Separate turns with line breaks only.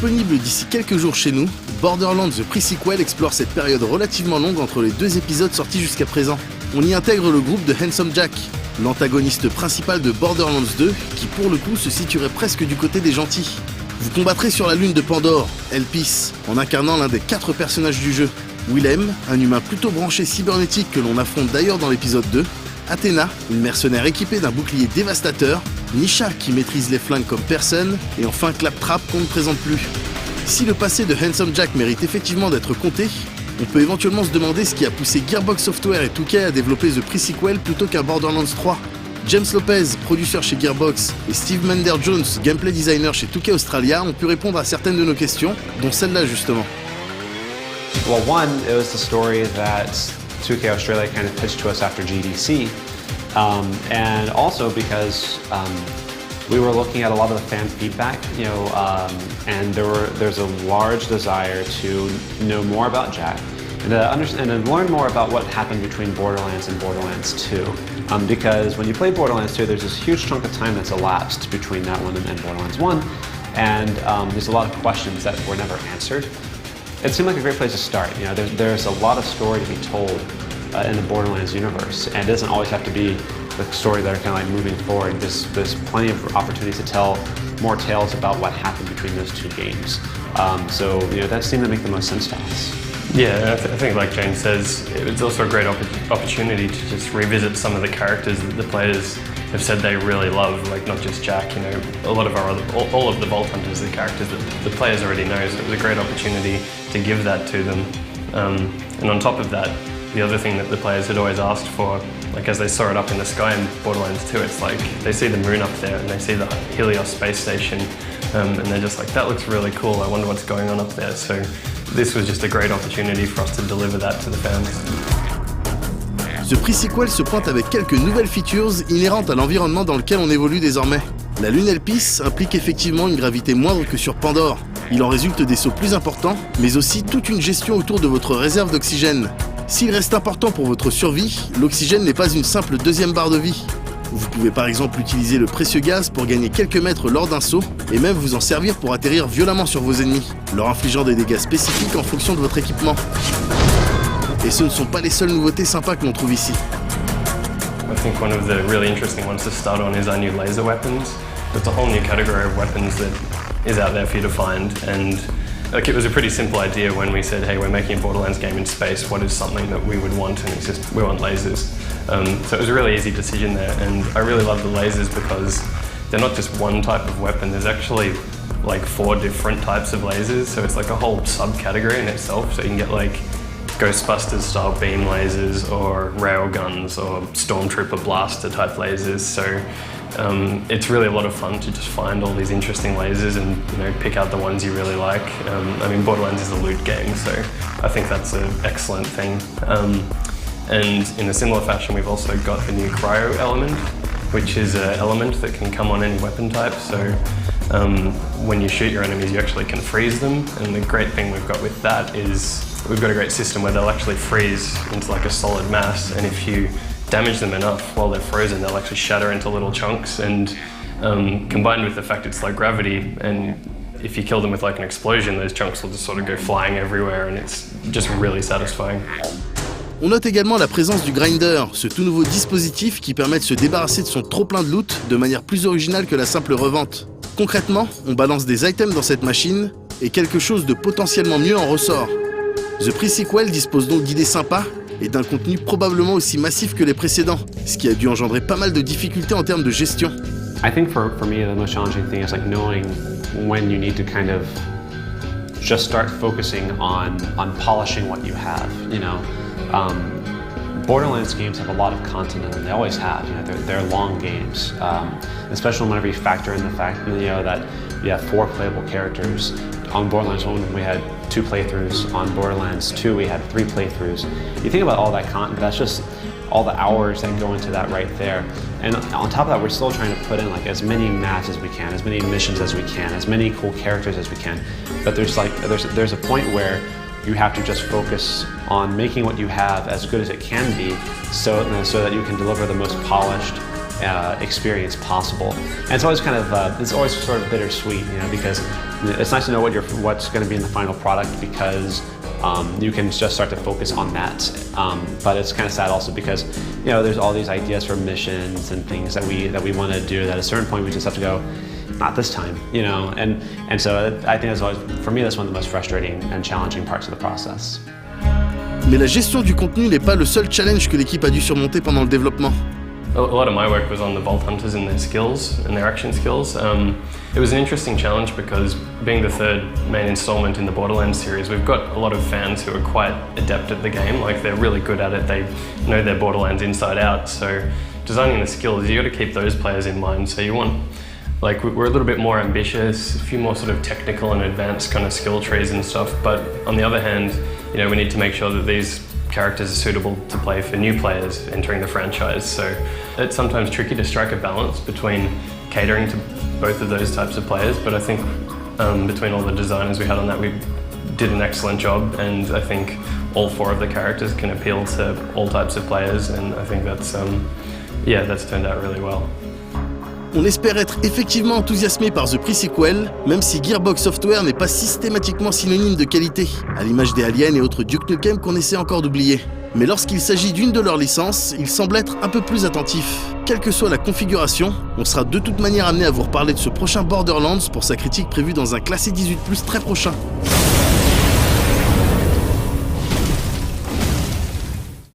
Disponible d'ici quelques jours chez nous, Borderlands The Pre-Sequel explore cette période relativement longue entre les 2 épisodes sortis jusqu'à présent. On y intègre le groupe de Handsome Jack, l'antagoniste principal de Borderlands 2, qui pour le coup se situerait presque du côté des gentils. Vous combattrez sur la lune de Pandore, Elpis, en incarnant l'un des 4 personnages du jeu. Willem, un humain plutôt branché cybernétique que l'on affronte d'ailleurs dans l'épisode 2, Athéna, une mercenaire équipée d'un bouclier dévastateur, Nisha qui maîtrise les flingues comme personne, et enfin Claptrap qu'on ne présente plus. Si le passé de Handsome Jack mérite effectivement d'être compté, on peut éventuellement se demander ce qui a poussé Gearbox Software et 2K à développer The Pre-Sequel plutôt qu'un Borderlands 3. James Lopez, producteur chez Gearbox, et Steve Mender-Jones, gameplay designer chez 2K Australia, ont pu répondre à certaines de nos questions, dont celle-là justement.
Well, one, it was the story that 2K Australia kind of pitched to us after GDC, and also because we were looking at a lot of the fan feedback, and there's a large desire to know more about Jack and to understand and learn more about what happened between Borderlands and Borderlands 2. Because when you play Borderlands 2, there's this huge chunk of time that's elapsed between that one and Borderlands 1, and there's a lot of questions that were never answered. It seemed like a great place to start. There's a lot of story to be told in the Borderlands universe, and it doesn't always have to be the story that are kind of like moving forward. There's plenty of opportunities to tell more tales about what happened between those 2 games. So that seemed to make the most sense to us.
Yeah, I think like James says, it was also a great opportunity to just revisit some of the characters that the players have said they really love, like not just Jack, a lot of all of the Vault Hunters are characters that the players already know, so it was a great opportunity to give that to them. And on top of that, the other thing that the players had always asked for, like as they saw it up in the sky in Borderlands 2, it's like they see the moon up there and they see the Helios space station, and they're just like, that looks really cool, I wonder what's going on up there. So this was just a great opportunity for us to deliver that to the fans.
The Pre-Sequel se pointe avec quelques nouvelles features inhérentes à l'environnement dans lequel on évolue désormais. La lune Elpis implique effectivement une gravité moindre que sur Pandore. Il en résulte des sauts plus importants, mais aussi toute une gestion autour de votre réserve d'oxygène. S'il reste important pour votre survie, l'oxygène n'est pas une simple deuxième barre de vie. Vous pouvez par exemple utiliser le précieux gaz pour gagner quelques mètres lors d'un saut, et même vous en servir pour atterrir violemment sur vos ennemis, leur infligeant des dégâts spécifiques en fonction de votre équipement. Et ce ne sont pas les seules nouveautés sympas que l'on trouve ici.
I think one of the really interesting ones to start on is our new laser weapons. It's a whole new category of weapons that is out there for you to find, and it was a pretty simple idea when we said, hey, we're making a Borderlands game in space, what is something that we would want? And it's just, we want lasers. So it was a really easy decision there, and I really love the lasers because they're not just one type of weapon, there's actually like 4 different types of lasers, so it's like a whole subcategory in itself, so you can get like Ghostbusters style beam lasers or railguns or Stormtrooper blaster type lasers, so it's really a lot of fun to just find all these interesting lasers and pick out the ones you really like. Borderlands is a loot game, so I think that's an excellent thing. And in a similar fashion, we've also got the new cryo element, which is an element that can come on any weapon type. So when you shoot your enemies, you actually can freeze them. And the great thing we've got with that is we've got a great system where they'll actually freeze into like a solid mass. And if you damage them enough while they're frozen, they'll actually shatter into little chunks. And combined with the fact it's like gravity, and if you kill them with like an explosion, those chunks will just sort of go flying everywhere, and it's just really satisfying.
On note également la présence du Grinder, ce tout nouveau dispositif qui permet de se débarrasser de son trop-plein de loot de manière plus originale que la simple revente. Concrètement, on balance des items dans cette machine et quelque chose de potentiellement mieux en ressort. The Pre-Sequel dispose donc d'idées sympas et d'un contenu probablement aussi massif que les précédents, ce qui a dû engendrer pas mal de difficultés en termes de gestion.
I think for me the most challenging thing is like knowing when you need to kind of just start focusing on polishing what you have, Borderlands games have a lot of content in them. They always have. They're long games, especially whenever you factor in the fact that you have 4 playable characters. On Borderlands 1, we had 2 playthroughs. On Borderlands 2, we had 3 playthroughs. You think about all that content, that's just all the hours that go into that right there. And on top of that, we're still trying to put in like as many maps as we can, as many missions as we can, as many cool characters as we can. But there's a point where you have to just focus on making what you have as good as it can be so that you can deliver the most polished experience possible. And it's always kind of it's always sort of bittersweet, you know, because it's nice to know what's going to be in the final product because you can just start to focus on that. But it's kind of sad also because, you know, there's all these ideas for missions and things that we want to do that at a certain point we just have to go, not this time, you know. And so I think that's always, for me, that's one of the most frustrating and challenging parts of the process.
Mais la gestion du contenu n'est pas le seul challenge que l'équipe a dû surmonter pendant le développement.
A lot of my work was on the Vault Hunters and their skills and their action skills. It was an interesting challenge because being the third main installment in the Borderlands series, we've got a lot of fans who are quite adept at the game, like they're really good at it, they know their Borderlands inside out, so designing the skills, you got to keep those players in mind. So you want, like, we're a little bit more ambitious, a few more sort of technical and advanced kind of skill trees and stuff, but on the other hand, you know, we need to make sure that these characters are suitable to play for new players entering the franchise. So it's sometimes tricky to strike a balance between catering to both of those types of players, but I think between all the designers we had on that, we did an excellent job, and I think all 4 of the characters can appeal to all types of players, and I think that's turned out really well.
On espère être effectivement enthousiasmé par The Pre-Sequel, même si Gearbox Software n'est pas systématiquement synonyme de qualité, à l'image des Aliens et autres Duke Nukem qu'on essaie encore d'oublier. Mais lorsqu'il s'agit d'une de leurs licences, ils semblent être un peu plus attentifs. Quelle que soit la configuration, on sera de toute manière amené à vous reparler de ce prochain Borderlands pour sa critique prévue dans un classé 18+, très prochain.